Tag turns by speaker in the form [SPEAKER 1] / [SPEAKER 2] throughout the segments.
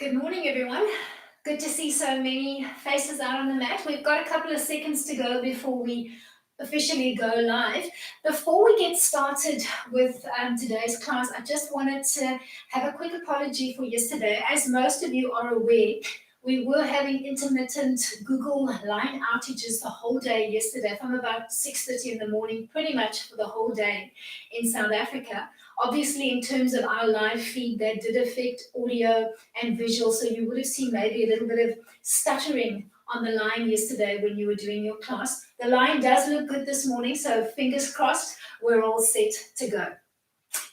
[SPEAKER 1] Good morning, everyone. Good to see so many faces out on the mat. We've got a couple of seconds to go before we officially go live. Before we get started with today's class, I just wanted to have a quick apology for yesterday. As most of you are aware, we were having intermittent Google line outages the whole day yesterday from about 6:30 in the morning, pretty much for the whole day in South Africa. Obviously, in terms of our live feed, that did affect audio and visual. So you would have seen maybe a little bit of stuttering on the line yesterday when you were doing your class. The line does look good this morning, so fingers crossed, we're all set to go.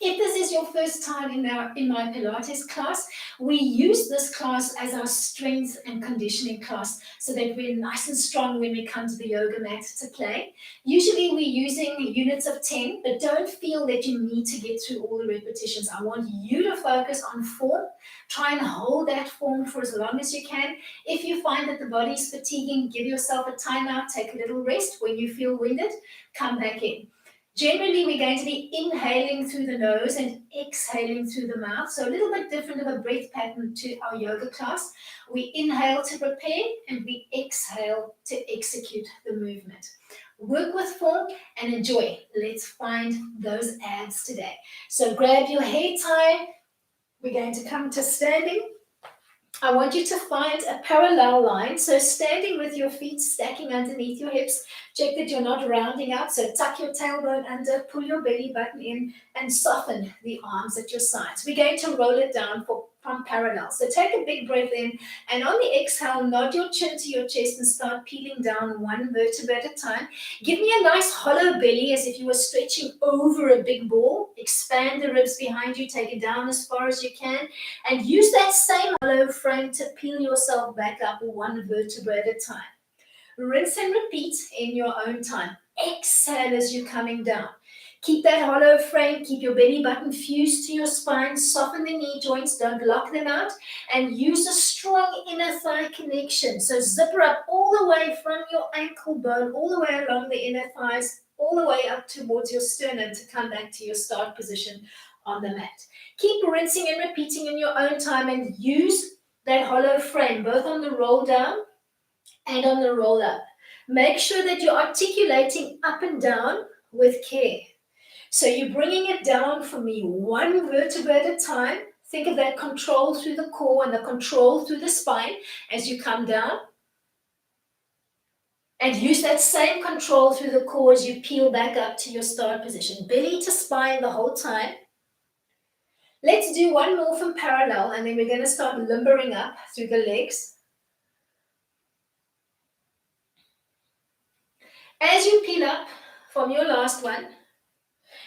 [SPEAKER 1] If this is your first time in my Pilates class, we use this class as our strength and conditioning class so that we're nice and strong when we come to the yoga mat to play. Usually we're using units of 10, but don't feel that you need to get through all the repetitions. I want you to focus on form. Try and hold that form for as long as you can. If you find that the body's fatiguing, give yourself a timeout, take a little rest. When you feel winded, come back in. Generally, we're going to be inhaling through the nose and exhaling through the mouth. So a little bit different of a breath pattern to our yoga class. We inhale to prepare and we exhale to execute the movement. Work with form and enjoy. Let's find those abs today. So grab your hair tie. We're going to come to standing. I want you to find a parallel line. So standing with your feet stacking underneath your hips. Check that you're not rounding out. So tuck your tailbone under, pull your belly button in, and soften the arms at your sides. We're going to roll it down from parallel. So take a big breath in, and on the exhale, nod your chin to your chest and start peeling down one vertebra at a time. Give me a nice hollow belly as if you were stretching over a big ball. Expand the ribs behind you, take it down as far as you can, and use that same hollow frame to peel yourself back up one vertebra at a time. Rinse and repeat in your own time. Exhale as you're coming down. Keep that hollow frame, keep your belly button fused to your spine, soften the knee joints, don't lock them out, and use a strong inner thigh connection. So zipper up all the way from your ankle bone, all the way along the inner thighs, all the way up towards your sternum to come back to your start position on the mat. Keep rinsing and repeating in your own time and use that hollow frame, both on the roll down and on the roll up. Make sure that you're articulating up and down with care. So you're bringing it down for me one vertebra at a time. Think of that control through the core and the control through the spine as you come down. And use that same control through the core as you peel back up to your start position. Belly to spine the whole time. Let's do one more from parallel, and then we're going to start limbering up through the legs. As you peel up from your last one,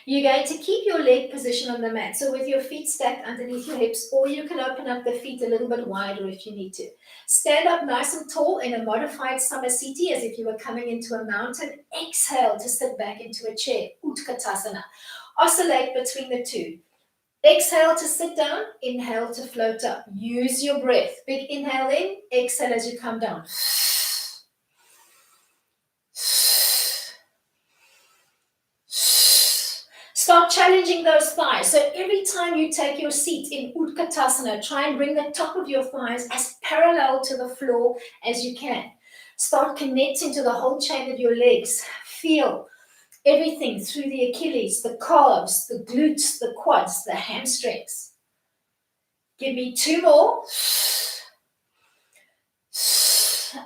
[SPEAKER 1] you're going to keep your leg position on the mat. So with your feet stacked underneath your hips, or you can open up the feet a little bit wider if you need to. Stand up nice and tall in a modified Samasthiti as if you were coming into a mountain. Exhale to sit back into a chair, Utkatasana. Oscillate between the two. Exhale to sit down, inhale to float up. Use your breath. Big inhale in, exhale as you come down. Start challenging those thighs. So every time you take your seat in Utkatasana, try and bring the top of your thighs as parallel to the floor as you can. Start connecting to the whole chain of your legs. Feel everything through the Achilles, the calves, the glutes, the quads, the hamstrings. Give me two more.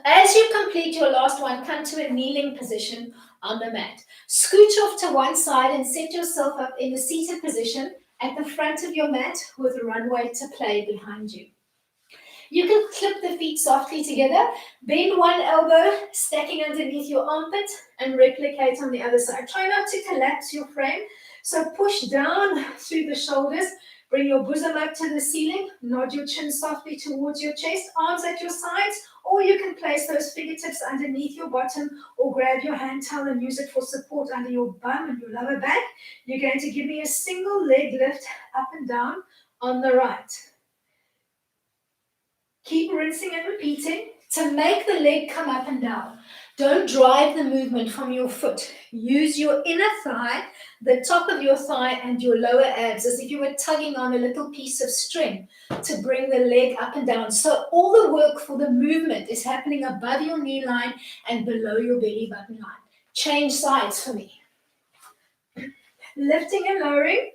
[SPEAKER 1] As you complete your last one, come to a kneeling position on the mat. Scooch off to one side and set yourself up in a seated position at the front of your mat with a runway to play behind you. You can clip the feet softly together, bend one elbow, stacking underneath your armpit, and replicate on the other side. Try not to collapse your frame, so push down through the shoulders, bring your bosom up to the ceiling, nod your chin softly towards your chest, arms at your sides, or you can place those fingertips underneath your bottom or grab your hand towel and use it for support under your bum and your lower back. You're going to give me a single leg lift up and down on the right. Keep rinsing and repeating to make the leg come up and down. Don't drive the movement from your foot. Use your inner thigh, the top of your thigh, and your lower abs as if you were tugging on a little piece of string to bring the leg up and down. So all the work for the movement is happening above your knee line and below your belly button line. Change sides for me. Lifting and lowering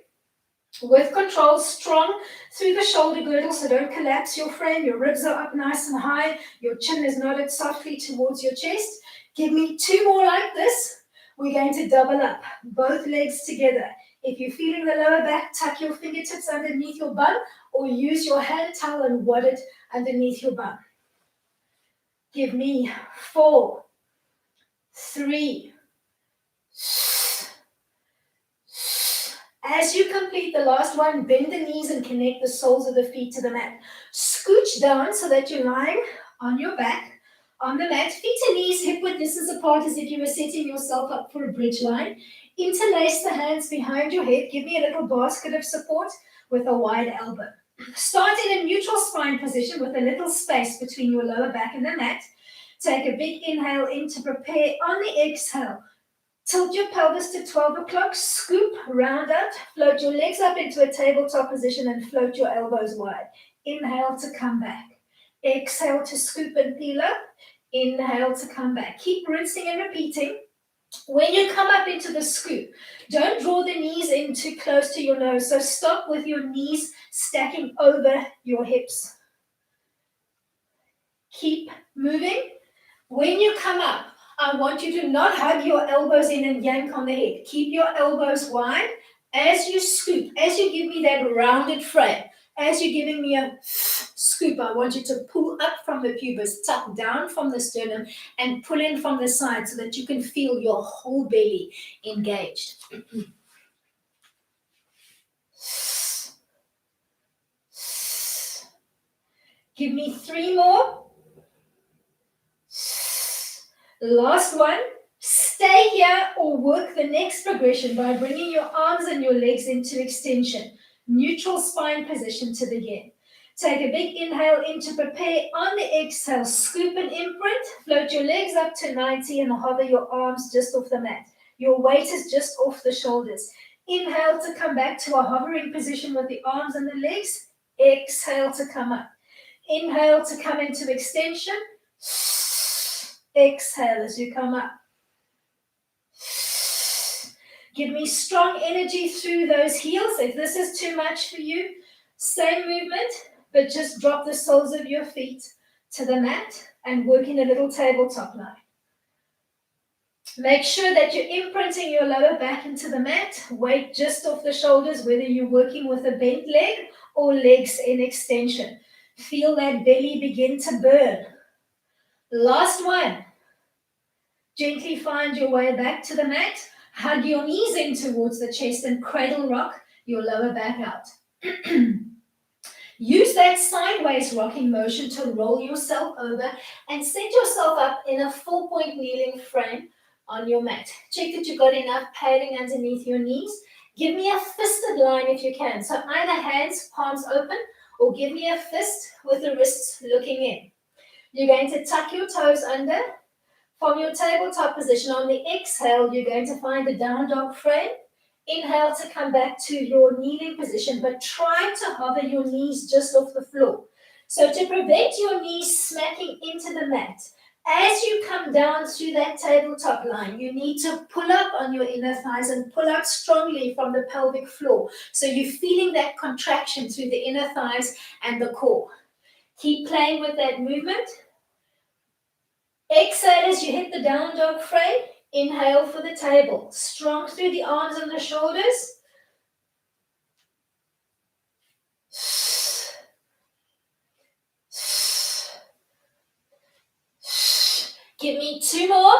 [SPEAKER 1] with control, strong through the shoulder girdle, so don't collapse your frame. Your ribs are up nice and high. Your chin is nodded softly towards your chest. Give me 2 more like this. We're going to double up, both legs together. If you're feeling the lower back, tuck your fingertips underneath your bum or use your hand towel and wad it underneath your bum. Give me 4, 3. As you complete the last one, bend the knees and connect the soles of the feet to the mat. Scooch down so that you're lying on your back on the mat. Feet and knees hip-width distance apart as if you were setting yourself up for a bridge line. Interlace the hands behind your head. Give me a little basket of support with a wide elbow. Start in a neutral spine position with a little space between your lower back and the mat. Take a big inhale in to prepare. On the exhale, tilt your pelvis to 12 o'clock, scoop, round out, float your legs up into a tabletop position and float your elbows wide. Inhale to come back. Exhale to scoop and peel up. Inhale to come back. Keep rinsing and repeating. When you come up into the scoop, don't draw the knees in too close to your nose. So stop with your knees stacking over your hips. Keep moving. When you come up, I want you to not hug your elbows in and yank on the head. Keep your elbows wide. As you scoop, as you give me that rounded frame, as you're giving me a scoop, I want you to pull up from the pubis, tuck down from the sternum, and pull in from the side so that you can feel your whole belly engaged. Give me 3 more. Last one. Stay here or work the next progression by bringing your arms and your legs into extension. Neutral spine position to begin. Take a big inhale in to prepare. On the exhale, scoop and imprint. Float your legs up to 90 and hover your arms just off the mat. Your weight is just off the shoulders. Inhale to come back to a hovering position with the arms and the legs. Exhale to come up. Inhale to come into extension. Exhale as you come up. Give me strong energy through those heels. If this is too much for you, same movement, but just drop the soles of your feet to the mat and work in a little tabletop line. Make sure that you're imprinting your lower back into the mat. Weight just off the shoulders, whether you're working with a bent leg or legs in extension. Feel that belly begin to burn. Last one. Gently find your way back to the mat. Hug your knees in towards the chest and cradle rock your lower back out. Use that sideways rocking motion to roll yourself over and set yourself up in a 4-point kneeling frame on your mat. Check that you've got enough padding underneath your knees. Give me a fisted line if you can. So either hands, palms open, or give me a fist with the wrists looking in. You're going to tuck your toes under. From your tabletop position, on the exhale, you're going to find a down dog frame. Inhale to come back to your kneeling position, but try to hover your knees just off the floor. So to prevent your knees smacking into the mat, as you come down through that tabletop line, you need to pull up on your inner thighs and pull out strongly from the pelvic floor. So you're feeling that contraction through the inner thighs and the core. Keep playing with that movement. Exhale as you hit the down dog frame. Inhale for the table. Strong through the arms and the shoulders. Give me 2 more.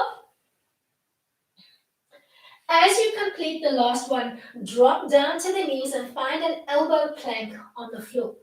[SPEAKER 1] As you complete the last one, drop down to the knees and find an elbow plank on the floor.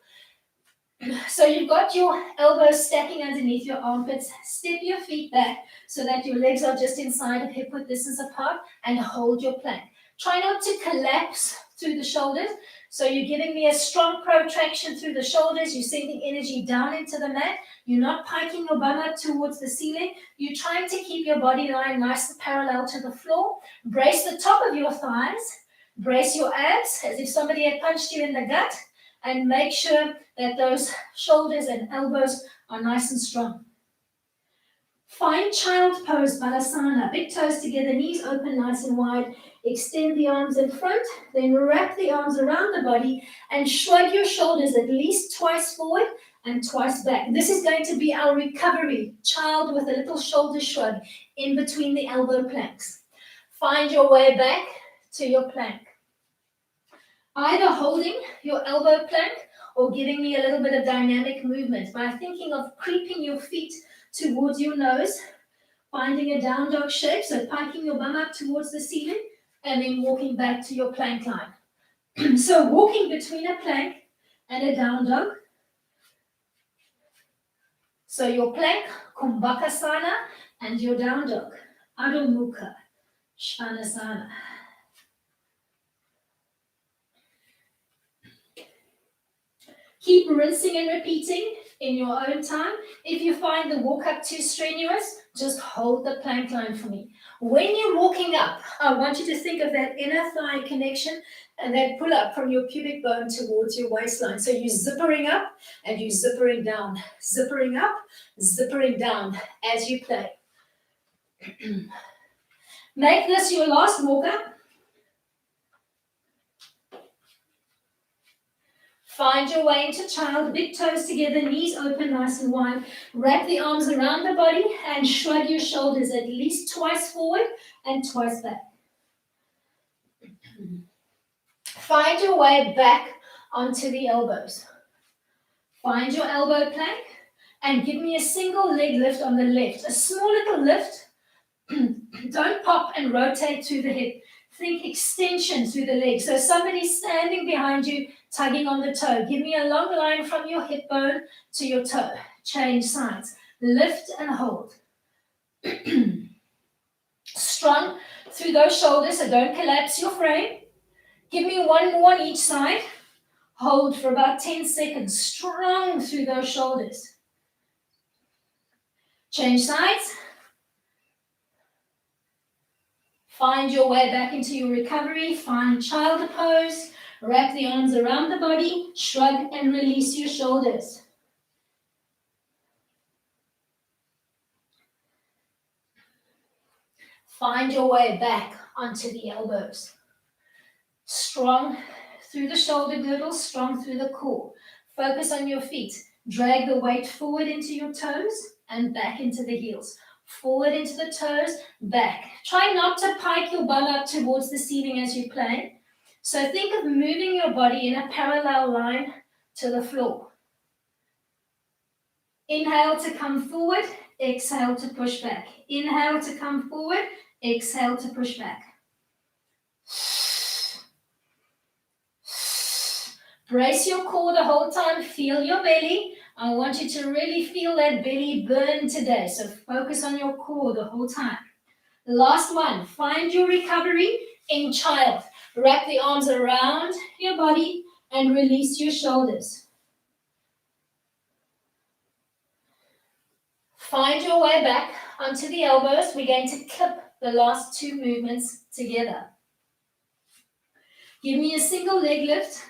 [SPEAKER 1] So you've got your elbows stacking underneath your armpits. Step your feet back so that your legs are just inside of hip-width distance apart and hold your plank. Try not to collapse through the shoulders. So you're giving me a strong protraction through the shoulders. You're sending energy down into the mat. You're not piking your bum up towards the ceiling. You're trying to keep your body line nice and parallel to the floor. Brace the top of your thighs. Brace your abs as if somebody had punched you in the gut. And make sure that those shoulders and elbows are nice and strong. Find child pose, balasana. Big toes together, knees open nice and wide. Extend the arms in front, then wrap the arms around the body and shrug your shoulders at least twice forward and twice back. This is going to be our recovery. Child with a little shoulder shrug in between the elbow planks. Find your way back to your plank. Either holding your elbow plank or giving me a little bit of dynamic movement by thinking of creeping your feet towards your nose, finding a down dog shape, so piking your bum up towards the ceiling, and then walking back to your plank line. So walking between a plank and a down dog. So your plank, Kumbhakasana, and your down dog, Adho Mukha, Svanasana. Keep rinsing and repeating in your own time. If you find the walk up too strenuous, just hold the plank line for me. When you're walking up, I want you to think of that inner thigh connection and that pull up from your pubic bone towards your waistline. So you're zippering up and you're zippering down, zippering up, zippering down as you play. Make this your last walk up. Find your way into child, big toes together, knees open nice and wide. Wrap the arms around the body and shrug your shoulders at least twice forward and twice back. Find your way back onto the elbows. Find your elbow plank and give me a single leg lift on the left. A small little lift. Don't pop and rotate through the hip. Think extension through the leg. So somebody's standing behind you, tugging on the toe. Give me a long line from your hip bone to your toe. Change sides. Lift and hold. Strong through those shoulders, so don't collapse your frame. Give me one more on each side. Hold for about 10 seconds. Strong through those shoulders. Change sides. Find your way back into your recovery. Find child pose. Wrap the arms around the body. Shrug and release your shoulders. Find your way back onto the elbows. Strong through the shoulder girdles, strong through the core. Focus on your feet. Drag the weight forward into your toes and back into the heels. Forward into the toes, back. Try not to pike your bum up towards the ceiling as you play. So think of moving your body in a parallel line to the floor. Inhale to come forward, exhale to push back. Inhale to come forward, exhale to push back. Brace your core the whole time, feel your belly. I want you to really feel that belly burn today. So focus on your core the whole time. Last one, find your recovery in child. Wrap the arms around your body and release your shoulders. Find your way back onto the elbows. We're going to clip the last two movements together. Give me a single leg lift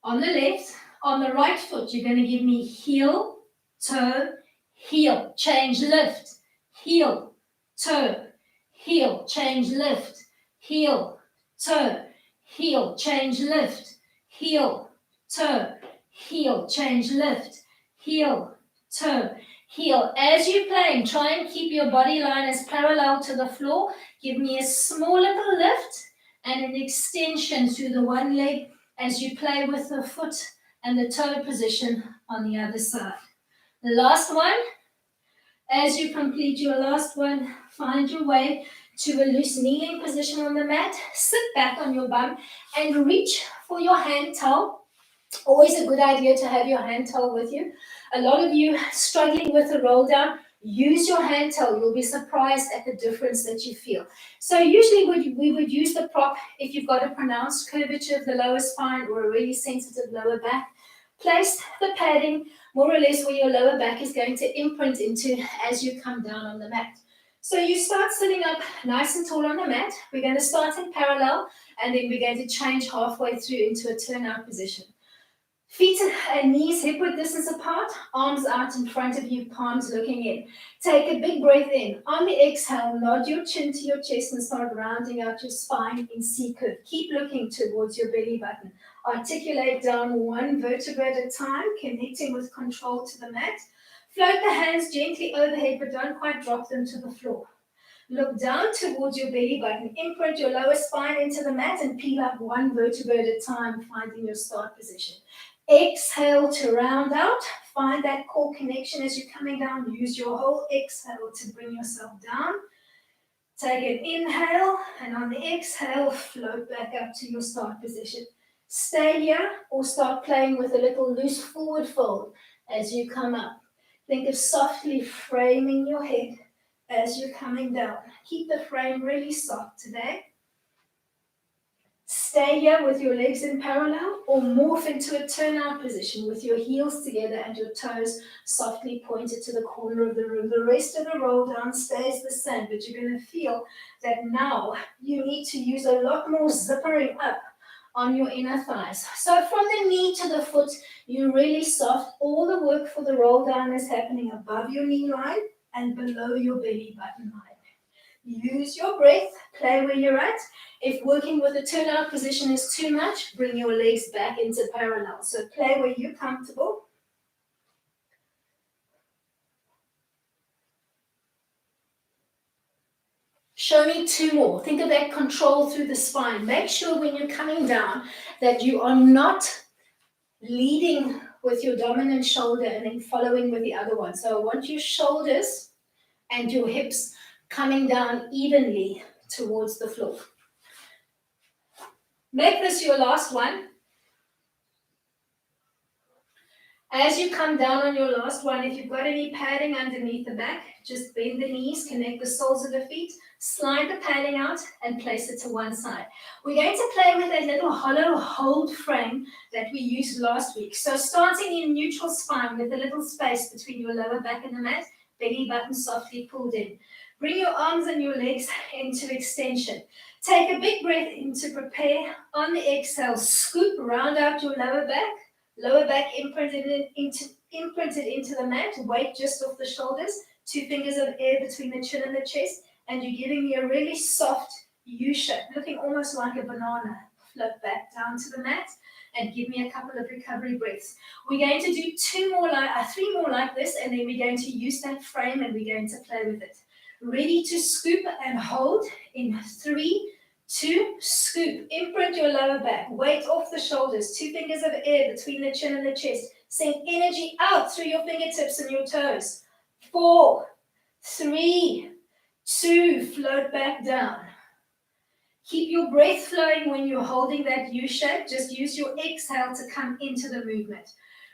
[SPEAKER 1] on the left. On the right foot, you're going to give me heel, toe, heel. Change, lift, heel, toe, heel. Change, lift, heel, toe, heel. Change, lift, heel, toe, heel. Change, lift, heel, toe, heel. As you're playing, try and keep your body line as parallel to the floor. Give me a small little lift and an extension through the one leg as you play with the foot and the toe position on the other side. The last one, as you complete your last one, find your way to a loose kneeling position on the mat. Sit back on your bum and reach for your hand towel. Always a good idea to have your hand towel with you. A lot of you struggling with the roll down, Use your hand towel. You'll be surprised at the difference that you feel. So usually we would use the prop if you've got a pronounced curvature of the lower spine or a really sensitive lower back. Place the padding more or less where your lower back is going to imprint into as you come down on the mat. So you start sitting up nice and tall on the mat. We're going to start in parallel, and then we're going to change halfway through into a turnout position. Feet and knees hip-width distance apart, arms out in front of you, palms looking in. Take a big breath in. On the exhale, nod your chin to your chest and start rounding out your spine in C-curve. Keep looking towards your belly button. Articulate down one vertebra at a time, connecting with control to the mat. Float the hands gently overhead, but don't quite drop them to the floor. Look down towards your belly button. Imprint your lower spine into the mat and peel up one vertebra at a time, finding your start position. Exhale to round out. Find that core connection as you're coming down. Use your whole exhale to bring yourself down. Take an inhale, and on the exhale, float back up to your start position. Stay here or start playing with a little loose forward fold as you come up. Think of softly framing your head as you're coming down. Keep the frame really soft today. Stay here with your legs in parallel or morph into a turnout position with your heels together and your toes softly pointed to the corner of the room. The rest of the roll down stays the same, but you're going to feel that now you need to use a lot more zippering up on your inner thighs. So from the knee to the foot, you're really soft. All the work for the roll down is happening above your knee line and below your belly button line. Use your breath, play where you're at. If working with a turnout position is too much, bring your legs back into parallel. So play where you're comfortable. Show me two more. Think of that control through the spine. Make sure when you're coming down that you are not leading with your dominant shoulder and then following with the other one. So I want your shoulders and your hips coming down evenly towards the floor. Make this your last one. As you come down on your last one, if you've got any padding underneath the back, just bend the knees, connect the soles of the feet, slide the padding out, and place it to one side. We're going to play with that little hollow hold frame that we used last week. So starting in neutral spine with a little space between your lower back and the mat, belly button softly pulled in. Bring your arms and your legs into extension. Take a big breath in to prepare. On the exhale, scoop, round out your lower back imprinted into the mat, weight just off the shoulders, 2 fingers of air between the chin and the chest, and you're giving me a really soft U shape, looking almost like a banana. Float back down to the mat and give me a couple of recovery breaths. We're going to do 3 more like this, and then we're going to use that frame and we're going to play with it. Ready to scoop and hold in 3, 2, scoop. Imprint your lower back. Weight off the shoulders. 2 fingers of air between the chin and the chest. Send energy out through your fingertips and your toes. 4, 3, 2, float back down. Keep your breath flowing when you're holding that U shape. Just use your exhale to come into the movement.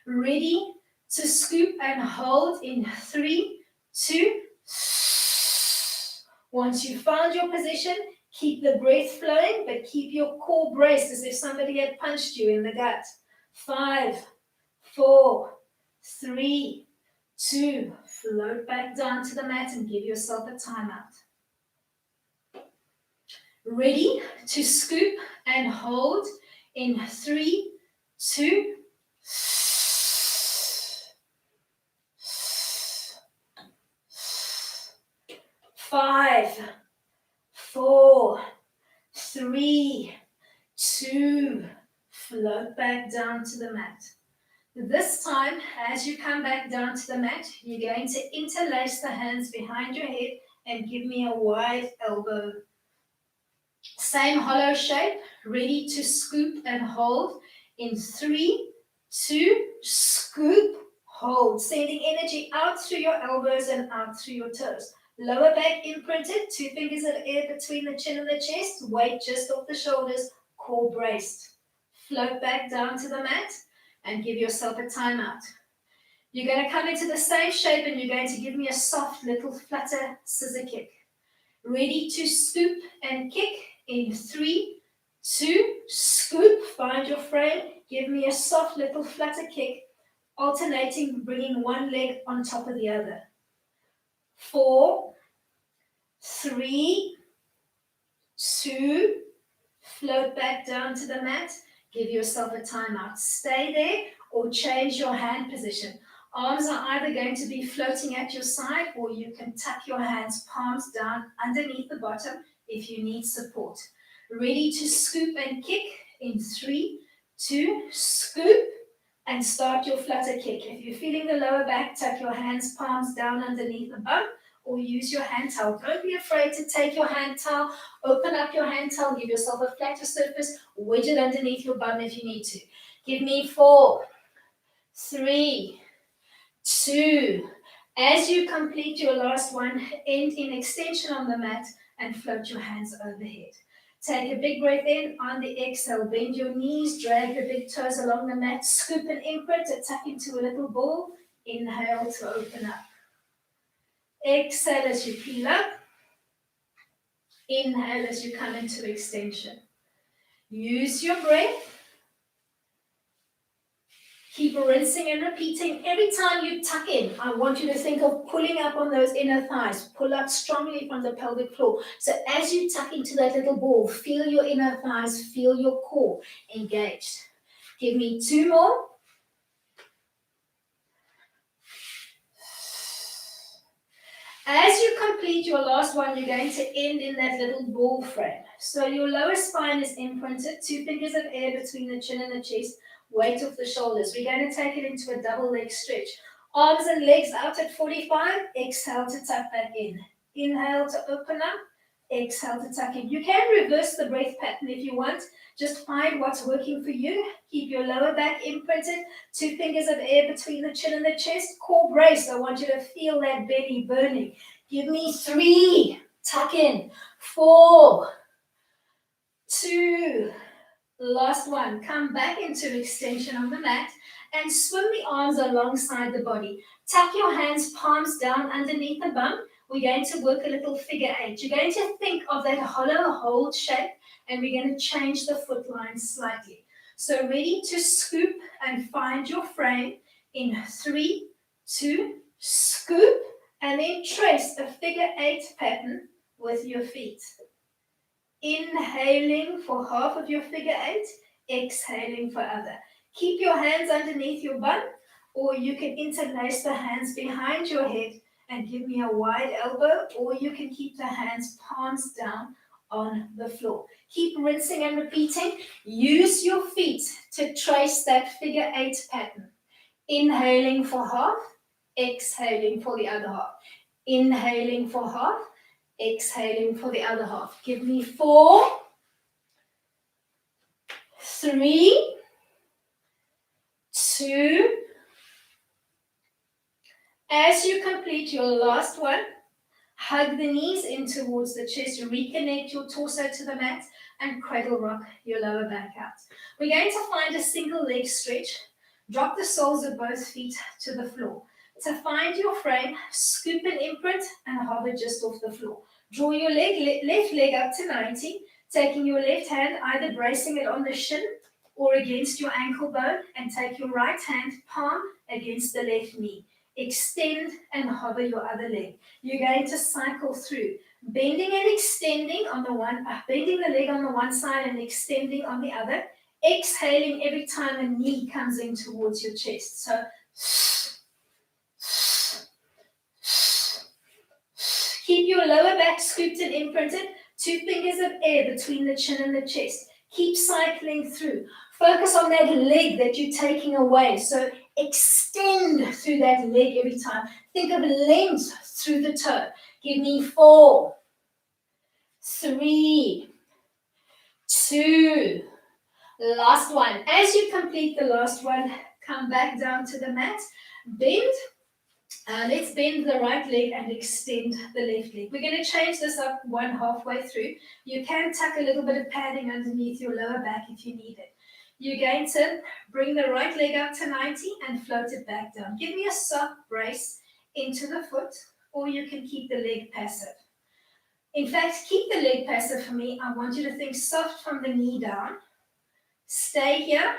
[SPEAKER 1] Ready to scoop and hold in 3, 2. Once you've found your position, keep the breath flowing, but keep your core braced as if somebody had punched you in the gut. 5, 4, 3, 2. Float back down to the mat and give yourself a timeout. Ready to scoop and hold in 3, 2. 5, 4, 3, 2, float back down to the mat. This time, as you come back down to the mat, you're going to interlace the hands behind your head and give me a wide elbow. Same hollow shape, ready to scoop and hold in 3, 2, scoop, hold, sending energy out through your elbows and out through your toes. Lower back imprinted, 2 fingers of air between the chin and the chest, weight just off the shoulders, core braced. Float back down to the mat and give yourself a timeout. You're going to come into the same shape and you're going to give me a soft little flutter scissor kick. Ready to scoop and kick in 3, 2, scoop, find your frame, give me a soft little flutter kick, alternating, bringing one leg on top of the other. 4, 3, 2, float back down to the mat, give yourself a timeout. Stay there or change your hand position. Arms are either going to be floating at your side or you can tuck your hands, palms down underneath the bottom if you need support. Ready to scoop and kick in 3, 2, scoop and start your flutter kick. If you're feeling the lower back, tuck your hands, palms down underneath the bum or use your hand towel. Don't be afraid to take your hand towel, open up your hand towel, give yourself a flatter surface, wedge it underneath your bum if you need to. Give me 4, 3, 2. As you complete your last one, end in extension on the mat and float your hands overhead. Take a big breath in. On the exhale, bend your knees, drag the big toes along the mat, scoop and imprint it, tuck into a little ball. Inhale to open up. Exhale as you peel up. Inhale as you come into extension. Use your breath. Keep rinsing and repeating. Every time you tuck in, I want you to think of pulling up on those inner thighs. Pull up strongly from the pelvic floor. So as you tuck into that little ball, feel your inner thighs, feel your core engaged. Give me 2 more. As you complete your last one, you're going to end in that little ball frame. So your lower spine is imprinted, 2 fingers of air between the chin and the chest, weight off the shoulders. We're going to take it into a double leg stretch. Arms and legs out at 45, exhale to tuck back in. Inhale to open up, exhale to tuck in. You can reverse the breath pattern if you want. Just find what's working for you. Keep your lower back imprinted, 2 fingers of air between the chin and the chest, core braced. I want you to feel that belly burning. Give me 3, tuck in, 4, 2, last one. Come back into extension on the mat and swim the arms alongside the body. Tuck your hands, palms down underneath the bum. We're going to work a little figure 8. You're going to think of that hollow hold shape and we're going to change the foot line slightly. So ready to scoop and find your frame in 3, 2, scoop, and then trace a figure 8 pattern with your feet. Inhaling for half of your figure 8, exhaling for other. Keep your hands underneath your bum, or you can interlace the hands behind your head and give me a wide elbow, or you can keep the hands palms down on the floor. Keep rinsing and repeating. Use your feet to trace that figure 8 pattern. Inhaling for half, exhaling for the other half. Inhaling for half, exhaling for the other half. Give me 4, 3, 2. As you complete your last one, hug the knees in towards the chest, reconnect your torso to the mat, and cradle rock your lower back out. We're going to find a single leg stretch. Drop the soles of both feet to the floor. To find your frame, scoop and imprint and hover just off the floor. Draw your left leg up to 90, taking your left hand, either bracing it on the shin or against your ankle bone, and take your right hand palm against the left knee. Extend and hover your other leg. You're going to cycle through, bending and extending on the one, bending the leg on the one side and extending on the other. Exhaling every time a knee comes in towards your chest. So keep your lower back scooped and imprinted, 2 fingers of air between the chin and the chest. Keep cycling through. Focus on that leg that you're taking away. So extend through that leg every time. Think of length through the toe. Give me 4, 3, 2. Last one. As you complete the last one, come back down to the mat. Bend. Let's bend the right leg and extend the left leg. We're going to change this up one halfway through. You can tuck a little bit of padding underneath your lower back if you need it. You're going to bring the right leg up to 90 and float it back down. Give me a soft brace into the foot, or you can keep the leg passive. In fact, keep the leg passive for me. I want you to think soft from the knee down. Stay here,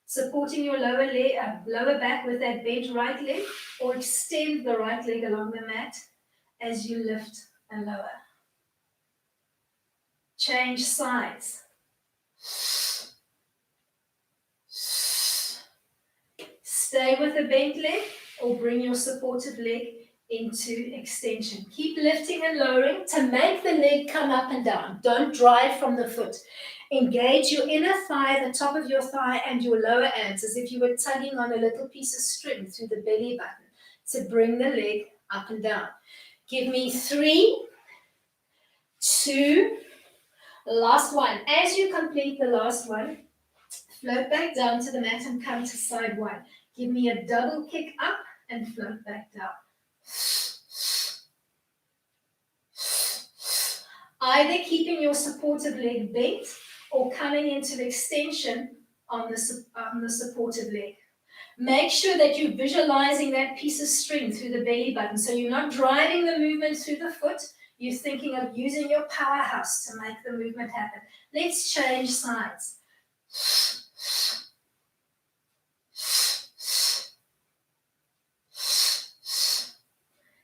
[SPEAKER 1] supporting your lower back with that bent right leg, or extend the right leg along the mat as you lift and lower. Change sides. Stay with the bent leg or bring your supportive leg into extension. Keep lifting and lowering to make the leg come up and down. Don't drive from the foot. Engage your inner thigh, the top of your thigh, and your lower abs as if you were tugging on a little piece of string through the belly button to bring the leg up and down. Give me 3, 2, last one. As you complete the last one, float back down to the mat and come to side 1. Give me a double kick up and float back down. Either keeping your supportive leg bent or coming into extension on the supportive leg. Make sure that you're visualizing that piece of string through the belly button. So you're not driving the movement through the foot. You're thinking of using your powerhouse to make the movement happen. Let's change sides.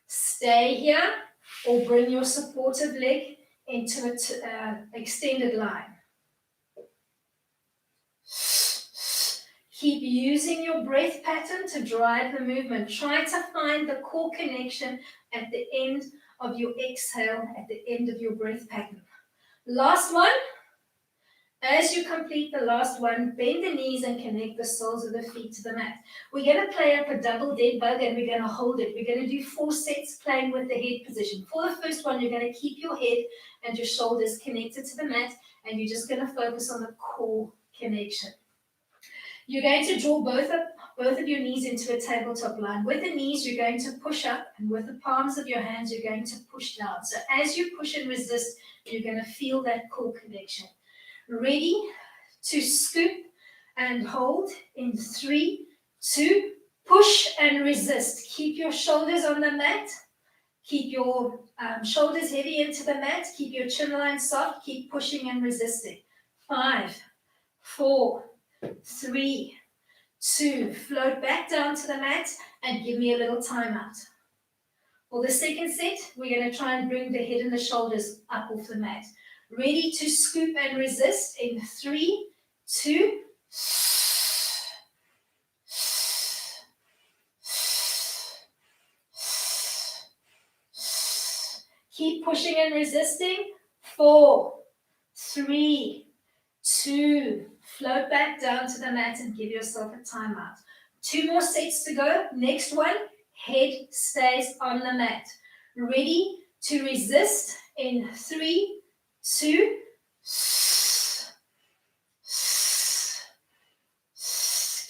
[SPEAKER 1] Stay here or bring your supportive leg into an extended line. Keep using your breath pattern to drive the movement. Try to find the core connection at the end of your exhale, at the end of your breath pattern. Last one. As you complete the last one, bend the knees and connect the soles of the feet to the mat. We're going to play up a double dead bug and we're going to hold it. We're going to do 4 sets playing with the head position. For the first one, you're going to keep your head and your shoulders connected to the mat and you're just going to focus on the core connection. You're going to draw both of your knees into a tabletop line. With the knees, you're going to push up, and with the palms of your hands, you're going to push down. So as you push and resist, you're going to feel that core connection. Ready to scoop and hold in 3, 2, push and resist. Keep your shoulders on the mat. Keep your shoulders heavy into the mat. Keep your chin line soft. Keep pushing and resisting. 5, 4, 3, 2. Float back down to the mat and give me a little timeout. For the second set, we're going to try and bring the head and the shoulders up off the mat. Ready to scoop and resist in 3, 2. Keep pushing and resisting. 4, 3, 2. Float back down to the mat and give yourself a timeout. 2 more sets to go. Next one, head stays on the mat. Ready to resist in 3, 2.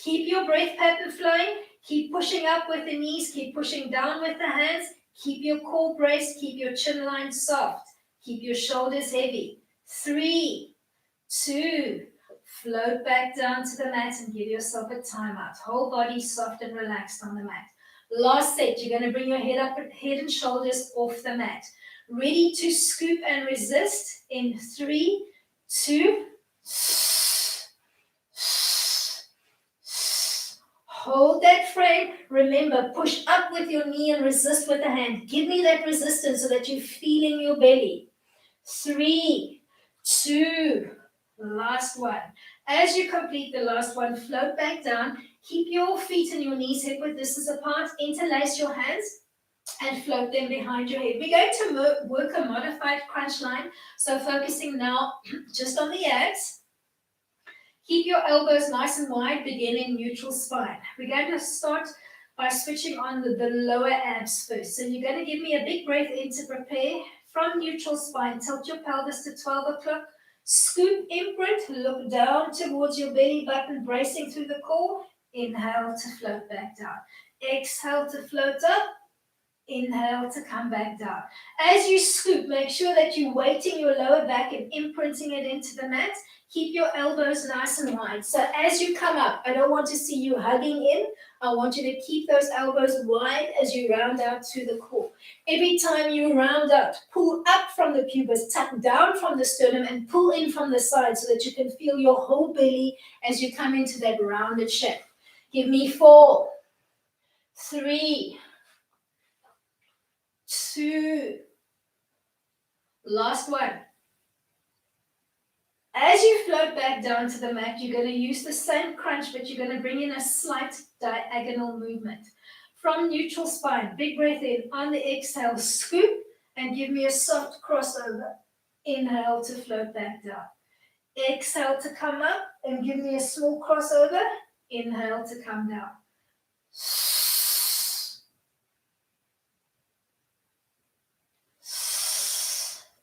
[SPEAKER 1] Keep your breath pattern flowing. Keep pushing up with the knees. Keep pushing down with the hands. Keep your core braced. Keep your chin line soft. Keep your shoulders heavy. 3, 2. Float back down to the mat and give yourself a timeout. Whole body soft and relaxed on the mat. Last set, you're going to bring your head and shoulders off the mat. Ready to scoop and resist in 3, 2. Hold that frame. Remember, push up with your knee and resist with the hand. Give me that resistance so that you're feeling your belly. 3, 2. Last one. As you complete the last one, float back down. Keep your feet and your knees hip-width distance apart. Interlace your hands and float them behind your head. We're going to work a modified crunch line. So focusing now just on the abs. Keep your elbows nice and wide. Begin in neutral spine. We're going to start by switching on the lower abs first. So you're going to give me a big breath in to prepare. From neutral spine, tilt your pelvis to 12 o'clock. Scoop imprint, look down towards your belly button, bracing through the core. Inhale to float back down. Exhale to float up. Inhale to come back down. As you scoop, make sure that you're weighting your lower back and imprinting it into the mat. Keep your elbows nice and wide. So as you come up, I don't want to see you hugging in. I want you to keep those elbows wide as you round out to the core. Every time you round out, pull up from the pubis, tuck down from the sternum, and pull in from the side so that you can feel your whole belly as you come into that rounded shape. Give me 4, 3, 2, last one. As you float back down to the mat, you're going to use the same crunch, but you're going to bring in a slight diagonal movement. From neutral spine, big breath in. On the exhale, scoop and give me a soft crossover. Inhale to float back down. Exhale to come up and give me a small crossover. Inhale to come down.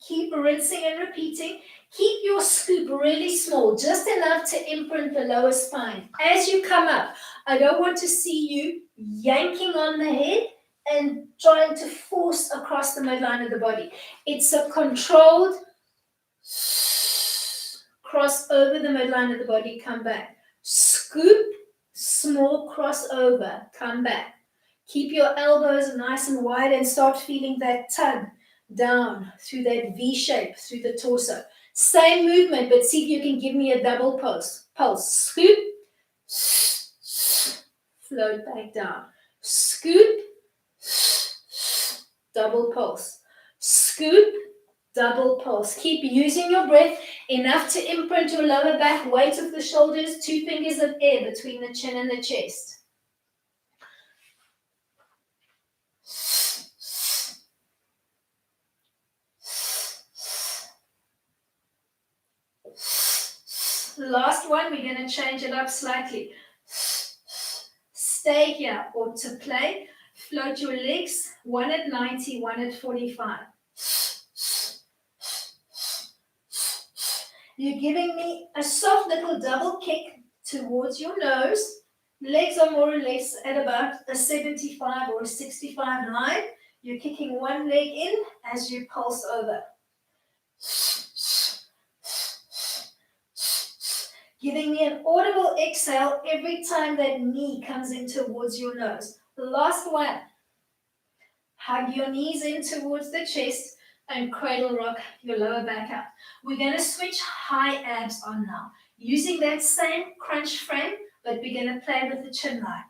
[SPEAKER 1] Keep rinsing and repeating. Keep your scoop really small, just enough to imprint the lower spine. As you come up, I don't want to see you yanking on the head and trying to force across the midline of the body. It's a controlled cross over the midline of the body, come back. Scoop, small crossover, come back. Keep your elbows nice and wide and start feeling that tug down through that V shape, through the torso. Same movement, but see if you can give me a double pulse. Scoop, float back down. Scoop, double pulse. Scoop, double pulse. Keep using your breath enough to imprint your lower back, weight of the shoulders, 2 fingers of air between the chin and the chest. Last one, we're going to change it up slightly. Stay here or to play. Float your legs, one at 90, one at 45. You're giving me a soft little double kick towards your nose. Legs are more or less at about a 75 or a 65 line. You're kicking one leg in as you pulse over. Giving me an audible exhale every time that knee comes in towards your nose. The last one. Hug your knees in towards the chest and cradle rock your lower back up. We're going to switch high abs on now. Using that same crunch frame, but we're going to play with the chin line.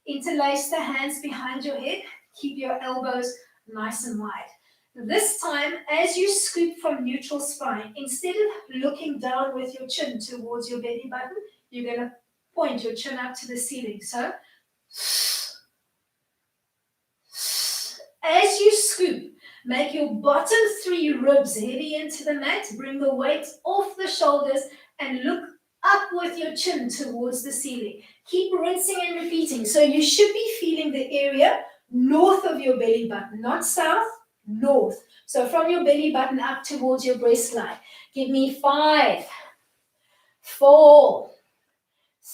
[SPEAKER 1] Interlace the hands behind your head. Keep your elbows nice and wide. This time, as you scoop from neutral spine, instead of looking down with your chin towards your belly button, you're going to point your chin up to the ceiling. So, as you scoop, make your bottom 3 ribs heavy into the mat. Bring the weight off the shoulders and look up with your chin towards the ceiling. Keep rinsing and repeating. So you should be feeling the area north of your belly button, not south, north. So from your belly button up towards your breast line. Give me 5, 4,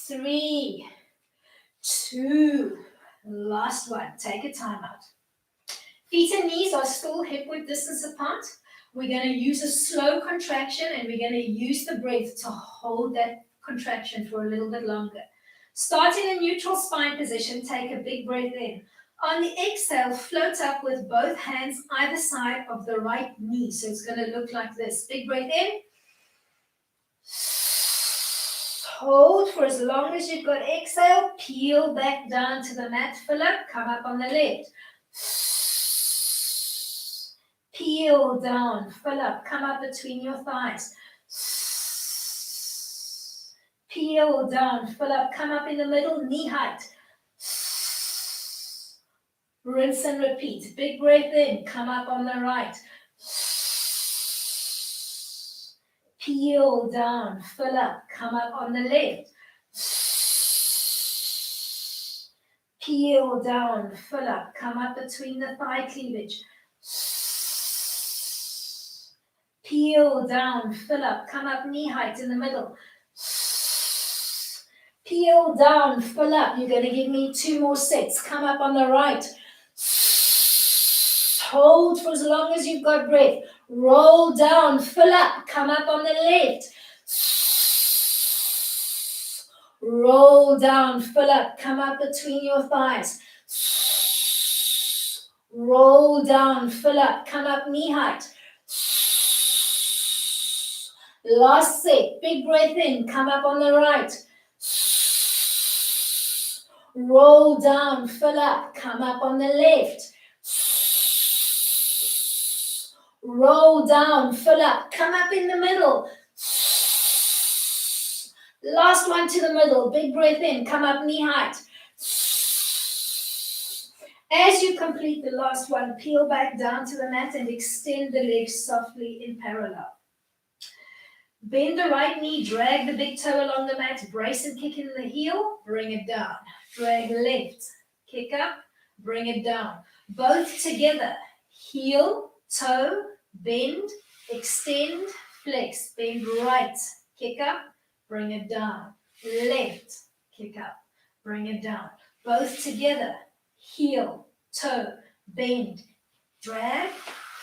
[SPEAKER 1] 3, 2, last one. Take a time out. Feet and knees are still hip-width distance apart. We're going to use a slow contraction and we're going to use the breath to hold that contraction for a little bit longer. Start in a neutral spine position. Take a big breath in. On the exhale, float up with both hands either side of the right knee. So it's going to look like this. Big breath in. Hold for as long as you've got exhale. Peel back down to the mat. Fill up. Come up on the left. Peel down, fill up, come up between your thighs. Peel down, fill up, come up in the middle, knee height. Rinse and repeat. Big breath in, come up on the right. Peel down, fill up, come up on the left. Peel down, fill up, come up between the thigh cleavage. Peel down, fill up, come up knee height in the middle. Peel down, fill up. You're going to give me 2 more sets. Come up on the right. Hold for as long as you've got breath. Roll down, fill up, come up on the left. Roll down, fill up, come up between your thighs. Roll down, fill up, come up knee height. Last set, big breath in, come up on the right. Roll down, fill up, come up on the left. Roll down, fill up, come up in the middle. Last one to the middle, big breath in, come up knee height. As you complete the last one, peel back down to the mat and extend the legs softly in parallel. Bend the right knee, drag the big toe along the mat, brace and kick in the heel, bring it down. Drag left, kick up, bring it down. Both together, heel, toe, bend, extend, flex. Bend right, kick up, bring it down. Left, kick up, bring it down. Both together, heel, toe, bend, drag,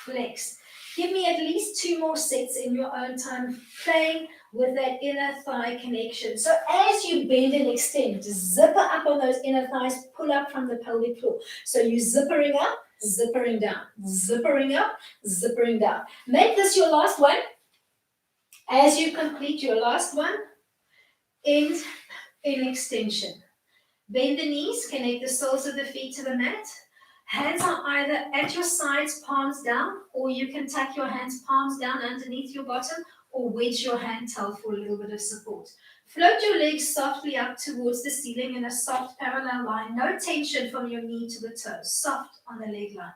[SPEAKER 1] flex. Give me at least 2 more sets in your own time, playing with that inner thigh connection. So as you bend and extend, zipper up on those inner thighs, pull up from the pelvic floor. So you're zippering up, zippering down, zippering up, zippering down. Make this your last one. As you complete your last one, end in extension. Bend the knees, connect the soles of the feet to the mat. Hands are either at your sides, palms down, or you can tuck your hands palms down underneath your bottom, or wedge your hand tail for a little bit of support. Float your legs softly up towards the ceiling in a soft parallel line. No tension from your knee to the toes, soft on the leg line.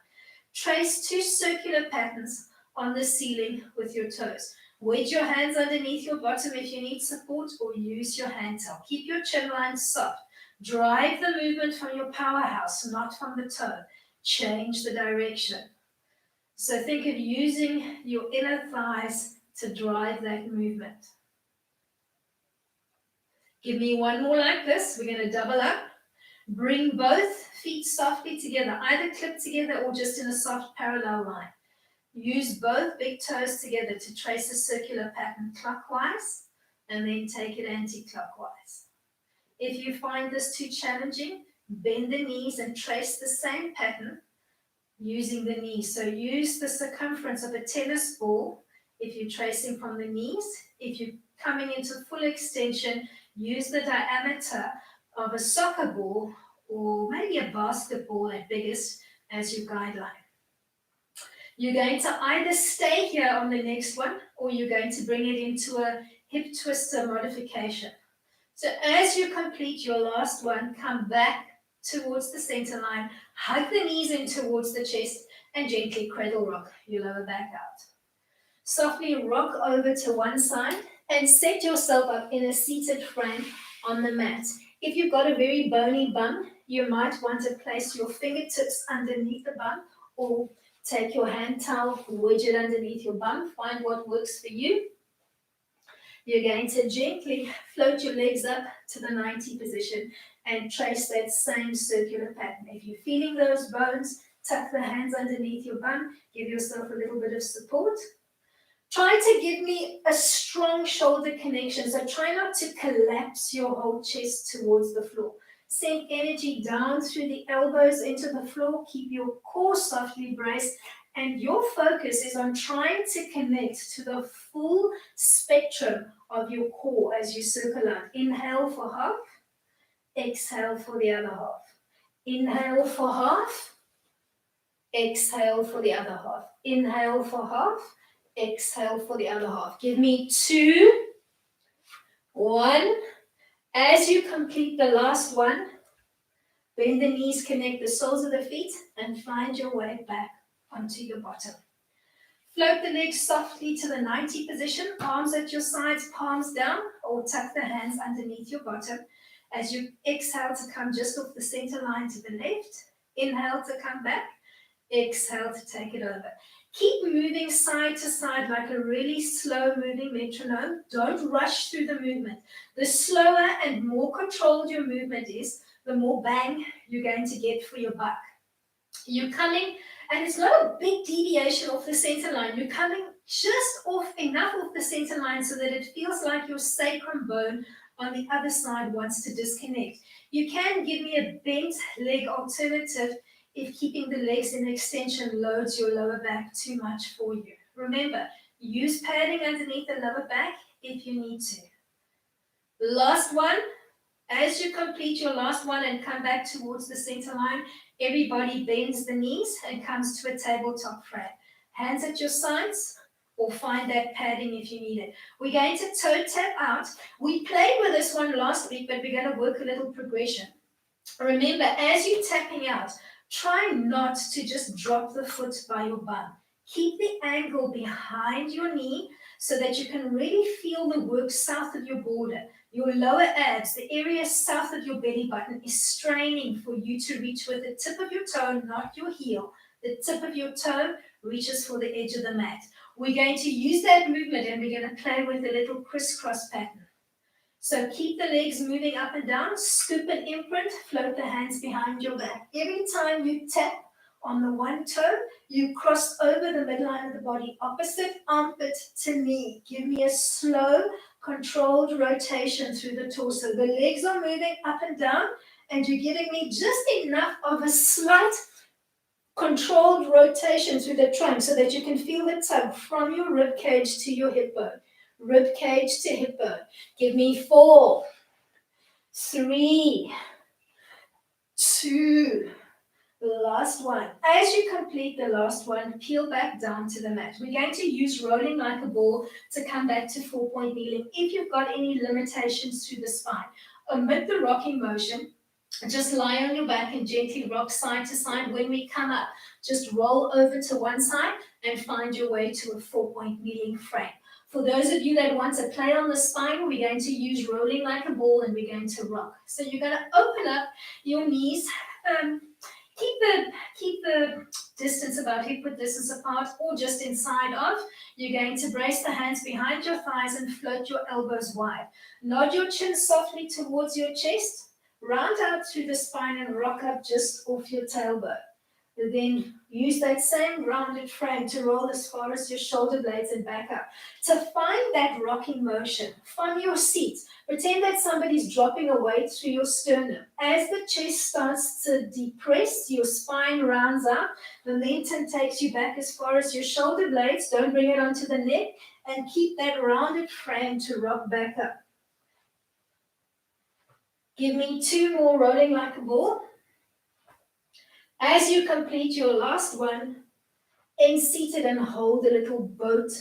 [SPEAKER 1] Trace 2 circular patterns on the ceiling with your toes. Wedge your hands underneath your bottom if you need support, or use your hand tail. Keep your chin line soft. Drive the movement from your powerhouse, not from the toe. Change the direction. So think of using your inner thighs to drive that movement. Give me one more like this. We're going to double up. Bring both feet softly together, either clip together or just in a soft parallel line. Use both big toes together to trace a circular pattern clockwise, and then take it anti-clockwise. If you find this too challenging, bend the knees and trace the same pattern using the knees. So use the circumference of a tennis ball if you're tracing from the knees. If you're coming into full extension, use the diameter of a soccer ball or maybe a basketball at biggest as your guideline. You're going to either stay here on the next one, or you're going to bring it into a hip twister modification. So as you complete your last one, come back towards the center line, hug the knees in towards the chest, and gently cradle rock your lower back out. Softly rock over to one side and set yourself up in a seated frame on the mat. If you've got a very bony bum, you might want to place your fingertips underneath the bum, or take your hand towel, wedge it underneath your bum. Find what works for you. You're going to gently float your legs up to the 90 position and trace that same circular pattern. If you're feeling those bones, tuck the hands underneath your bum, give yourself a little bit of support. Try to give me a strong shoulder connection, so try not to collapse your whole chest towards the floor. Send energy down through the elbows into the floor, keep your core softly braced, and your focus is on trying to connect to the full spectrum of your core as you circle out. Inhale for half, exhale for the other half. Inhale for half, exhale for the other half. Inhale for half, exhale for the other half. Give me 2, 1. As you complete the last one, bend the knees, connect the soles of the feet, and find your way back onto your bottom. Float the legs softly to the 90 position, arms at your sides, palms down, or tuck the hands underneath your bottom. As you exhale to come just off the center line to the left, inhale to come back, exhale to take it over. Keep moving side to side like a really slow moving metronome. Don't rush through the movement. The slower and more controlled your movement is, the more bang you're going to get for your buck. You're coming And it's not a big deviation off the center line. You're coming just off enough off the center line so that it feels like your sacrum bone on the other side wants to disconnect. You can give me a bent leg alternative if keeping the legs in extension loads your lower back too much for you. Remember, use padding underneath the lower back if you need to. Last one. As you complete your last one and come back towards the center line, everybody bends the knees and comes to a tabletop frame. Hands at your sides, or find that padding if you need it. We're going to toe tap out. We played with this one last week, but we're going to work a little progression. Remember, as you're tapping out, try not to just drop the foot by your bum. Keep the angle behind your knee so that you can really feel the work south of your border. Your lower abs, the area south of your belly button, is straining for you to reach with the tip of your toe, not your heel. The tip of your toe reaches for the edge of the mat. We're going to use that movement and we're going to play with a little crisscross pattern. So keep the legs moving up and down, scoop and imprint, float the hands behind your back. Every time you tap on the one toe, you cross over the midline of the body, opposite armpit to knee. Give me a slow, controlled rotation through the torso. The legs are moving up and down, and you're giving me just enough of a slight controlled rotation through the trunk so that you can feel the tug from your rib cage to your hip bone. Rib cage to hip bone. Give me 4, 3, 2, the last one. As you complete the last one, peel back down to the mat. We're going to use rolling like a ball to come back to 4-point kneeling. If you've got any limitations through the spine, omit the rocking motion. Just lie on your back and gently rock side to side. When we come up, just roll over to one side and find your way to a 4-point kneeling frame. For those of you that want to play on the spine, we're going to use rolling like a ball and we're going to rock. So you're going to open up your knees. Keep the distance about hip-width distance apart or just inside of. You're going to brace the hands behind your thighs and float your elbows wide. Nod your chin softly towards your chest. Round out through the spine and rock up just off your tailbone. Then use that same rounded frame to roll as far as your shoulder blades and back up. To find that rocking motion from your seat, pretend that somebody's dropping a weight through your sternum. As the chest starts to depress, your spine rounds out, momentum takes you back as far as your shoulder blades. Don't bring it onto the neck, and keep that rounded frame to rock back up. Give me 2 more rolling like a ball. As you complete your last one, end seated and hold a little boat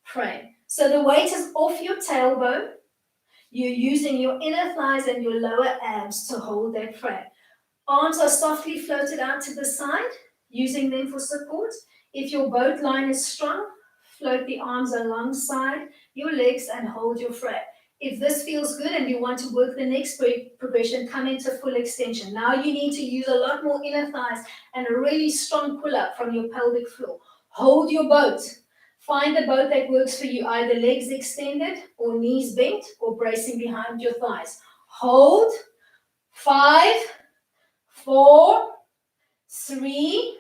[SPEAKER 1] frame. So the weight is off your tailbone. You're using your inner thighs and your lower abs to hold that frame. Arms are softly floated out to the side, using them for support. If your boat line is strong, float the arms alongside your legs and hold your frame. If this feels good and you want to work the next progression, come into full extension. Now you need to use a lot more inner thighs and a really strong pull-up from your pelvic floor. Hold your boat. Find a boat that works for you, either legs extended or knees bent or bracing behind your thighs. Hold. 5, 4, 3,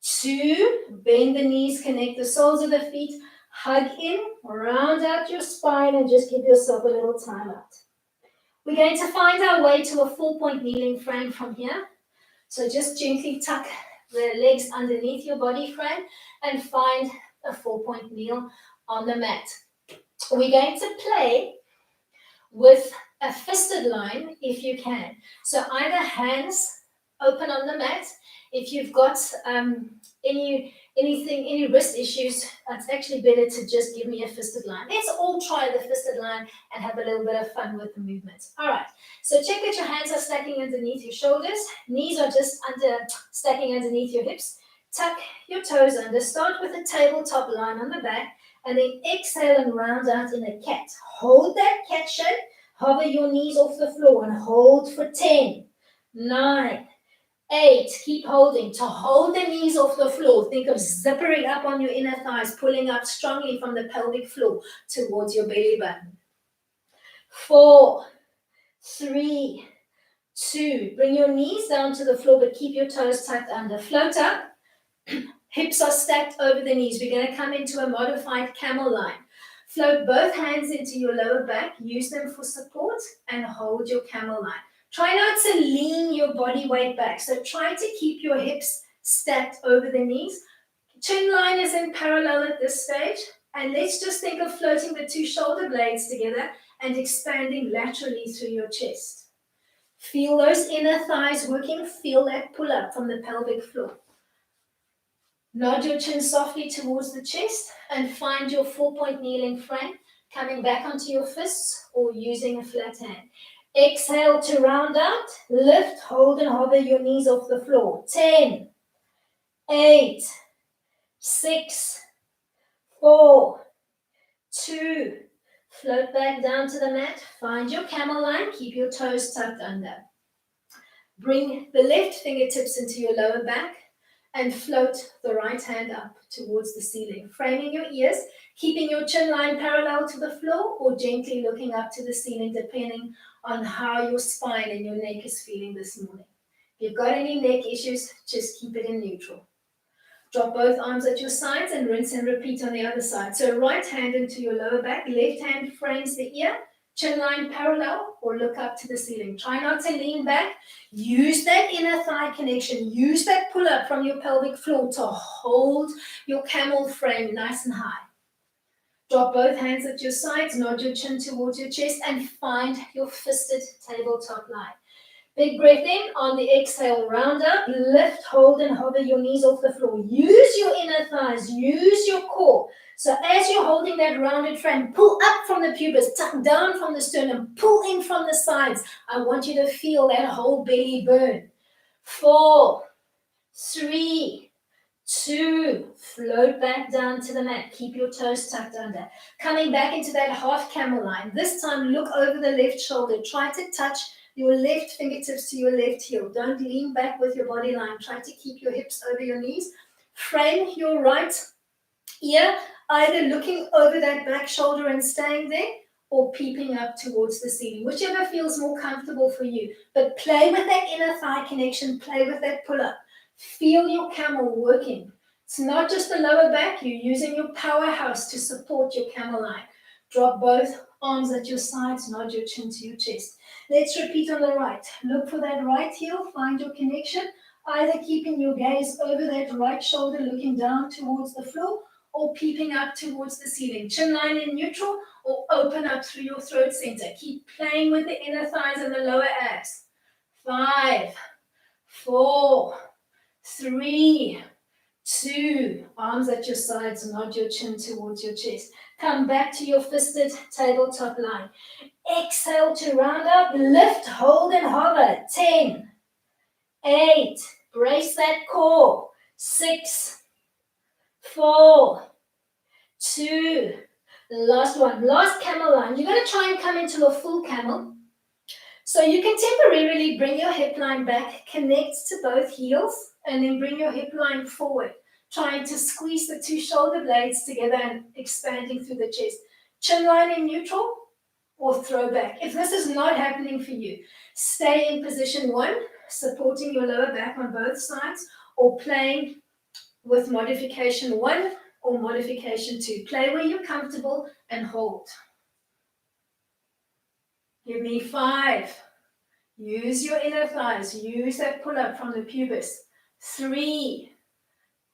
[SPEAKER 1] 2. Bend the knees, connect the soles of the feet. Hug in, round out your spine, and just give yourself a little time out. We're going to find our way to a 4-point kneeling frame from here. So just gently tuck the legs underneath your body frame and find a 4-point kneel on the mat. We're going to play with a fisted line if you can. So either hands open on the mat. If you've got any wrist issues, it's actually better to just give me a fisted line. Let's all try the fisted line and have a little bit of fun with the movements. All right, so check that your hands are stacking underneath your shoulders. Knees are just stacking underneath your hips. Tuck your toes under. Start with a tabletop line on the back, and then exhale and round out in a cat. Hold that cat shape. Hover your knees off the floor and hold for 10, 9, 8, keep holding. To hold the knees off the floor, think of zippering up on your inner thighs, pulling up strongly from the pelvic floor towards your belly button. 4, 3, 2. Bring your knees down to the floor, but keep your toes tucked under. Float up. Hips are stacked over the knees. We're going to come into a modified camel line. Float both hands into your lower back. Use them for support and hold your camel line. Try not to lean your body weight back. So try to keep your hips stacked over the knees. Chin line is in parallel at this stage. And let's just think of floating the two shoulder blades together and expanding laterally through your chest. Feel those inner thighs working. Feel that pull up from the pelvic floor. Nod your chin softly towards the chest and find your 4-point kneeling frame, coming back onto your fists or using a flat hand. Exhale to round out. Lift, hold and hover your knees off the floor. 10, 8, 6, 4, 2. Float back down to the mat. Find your camel line. Keep your toes tucked under. Bring the left fingertips into your lower back and float the right hand up towards the ceiling, framing your ears, keeping your chin line parallel to the floor or gently looking up to the ceiling, depending on how your spine and your neck is feeling this morning. If you've got any neck issues, just keep it in neutral. Drop both arms at your sides and rinse and repeat on the other side. So right hand into your lower back, left hand frames the ear, chin line parallel or look up to the ceiling. Try not to lean back. Use that inner thigh connection. Use that pull up from your pelvic floor to hold your camel frame nice and high. Drop both hands at your sides, nod your chin towards your chest and find your fisted tabletop line. Big breath in. On the exhale, round up, lift, hold and hover your knees off the floor. Use your inner thighs, use your core. So as you're holding that rounded frame, pull up from the pubis, tuck down from the sternum, pull in from the sides. I want you to feel that whole belly burn. 4, 3, 2, float back down to the mat. Keep your toes tucked under. Coming back into that half camel line. This time, look over the left shoulder. Try to touch your left fingertips to your left heel. Don't lean back with your body line. Try to keep your hips over your knees. Frame your right ear, either looking over that back shoulder and staying there, or peeping up towards the ceiling, whichever feels more comfortable for you. But play with that inner thigh connection, play with that pull-up. Feel your camel working. It's not just the lower back, you're using your powerhouse to support your camel line. Drop both arms at your sides, nod your chin to your chest. Let's repeat on the right. Look for that right heel, find your connection, either keeping your gaze over that right shoulder, looking down towards the floor, or peeping up towards the ceiling. Chin line in neutral, or open up through your throat center. Keep playing with the inner thighs and the lower abs. 5, 4, 3, 2, arms at your sides, nod your chin towards your chest. Come back to your fisted tabletop line. Exhale to round up, lift, hold and hover. 10, 8, brace that core. 6, 4, 2, last one, last camel line. You're going to try and come into a full camel. So you can temporarily bring your hip line back, connect to both heels, and then bring your hip line forward, trying to squeeze the two shoulder blades together and expanding through the chest. Chin line in neutral or throw back. If this is not happening for you, stay in position 1, supporting your lower back on both sides, or playing with modification 1 or modification 2. Play where you're comfortable and hold. Give me 5. Use your inner thighs. Use that pull-up from the pubis. 3,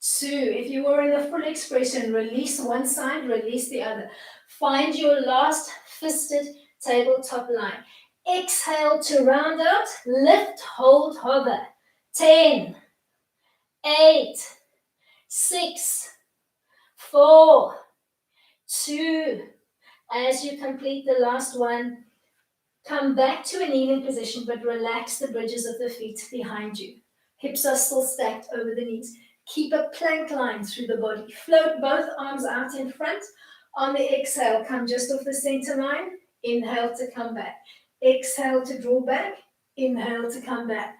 [SPEAKER 1] 2. If you were in the full expression, release one side, release the other. Find your last fisted tabletop line. Exhale to round out. Lift, hold, hover. 10, 8, 6, 4, 2. As you complete the last one, come back to a kneeling position, but relax the bridges of the feet behind you. Hips are still stacked over the knees. Keep a plank line through the body. Float both arms out in front. On the exhale, come just off the center line. Inhale to come back. Exhale to draw back. Inhale to come back.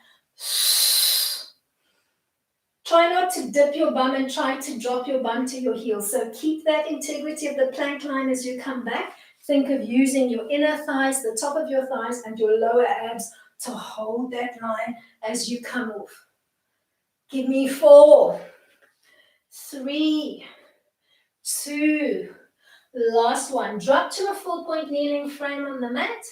[SPEAKER 1] Try not to dip your bum and try to drop your bum to your heels. So keep that integrity of the plank line as you come back. Think of using your inner thighs, the top of your thighs, and your lower abs to hold that line as you come off. Give me 4, 3, 2, last one. Drop to a full point kneeling frame on the mat.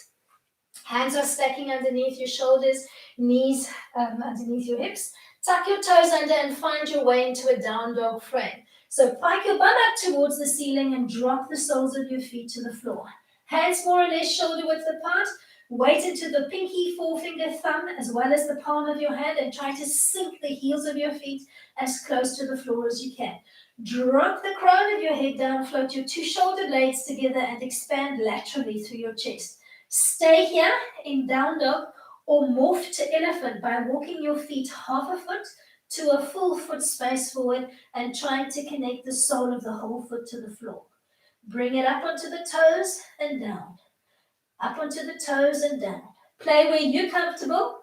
[SPEAKER 1] Hands are stacking underneath your shoulders, knees underneath your hips. Tuck your toes under and find your way into a down dog frame. So pike your bum up towards the ceiling and drop the soles of your feet to the floor. Hands more or less shoulder width apart. Weight into the pinky, forefinger, thumb, as well as the palm of your hand, and try to sink the heels of your feet as close to the floor as you can. Drop the crown of your head down, float your two shoulder blades together, and expand laterally through your chest. Stay here in down dog or morph to elephant by walking your feet half a foot to a full foot space forward and trying to connect the sole of the whole foot to the floor. Bring it up onto the toes and down. Up onto the toes and down. Play where you're comfortable.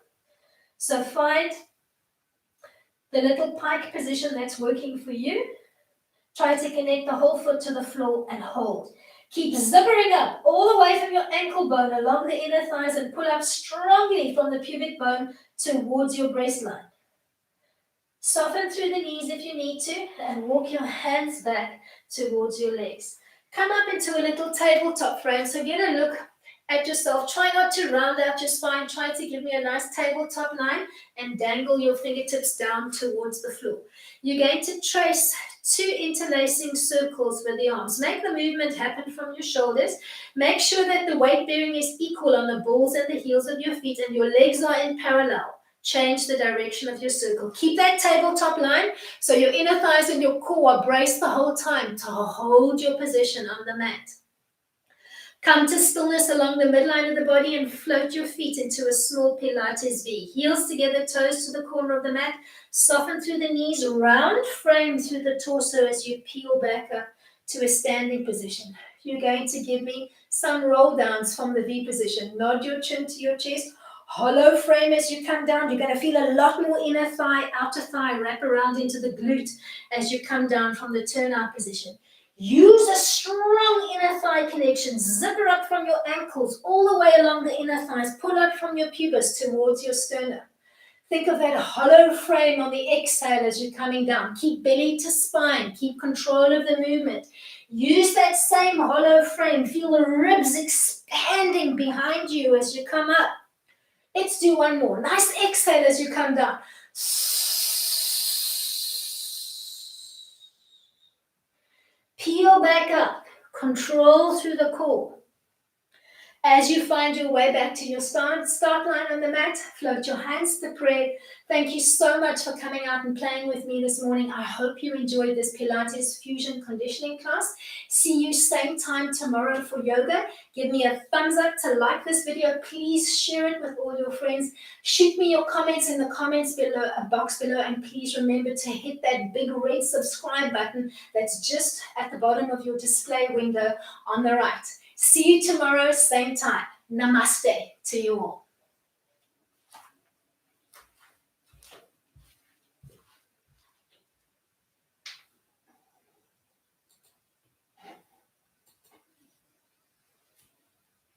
[SPEAKER 1] So find the little pike position that's working for you. Try to connect the whole foot to the floor and hold. Keep zippering up all the way from your ankle bone along the inner thighs and pull up strongly from the pubic bone towards your breast line. Soften through the knees if you need to and walk your hands back towards your legs. Come up into a little tabletop frame. So get a look at yourself. Try not to round out your spine. Try to give me a nice tabletop line and dangle your fingertips down towards the floor. You're going to trace 2 interlacing circles with the arms. Make the movement happen from your shoulders. Make sure that the weight bearing is equal on the balls and the heels of your feet and your legs are in parallel. Change the direction of your circle. Keep that tabletop line so your inner thighs and your core are braced the whole time to hold your position on the mat. Come to stillness along the midline of the body and float your feet into a small Pilates V. Heels together, toes to the corner of the mat. Soften through the knees, round frame through the torso as you peel back up to a standing position. You're going to give me some roll downs from the V position. Nod your chin to your chest. Hollow frame as you come down. You're going to feel a lot more inner thigh, outer thigh wrap around into the glute as you come down from the turnout position. Use a strong inner thigh connection. Zipper up from your ankles all the way along the inner thighs. Pull up from your pubis towards your sternum. Think of that hollow frame on the exhale as you're coming down. Keep belly to spine. Keep control of the movement. Use that same hollow frame. Feel the ribs expanding behind you as you come up. Let's do one more. Nice exhale as you come down. Peel back up. Control through the core. As you find your way back to your start line on the mat, float your hands to prayer. Thank you so much for coming out and playing with me this morning. I hope you enjoyed this Pilates Fusion Conditioning class. See you same time tomorrow for yoga. Give me a thumbs up to like this video. Please share it with all your friends. Shoot me your comments in the comments below, box below, and please remember to hit that big red subscribe button that's just at the bottom of your display window on the right. See you tomorrow, same time. Namaste to you all.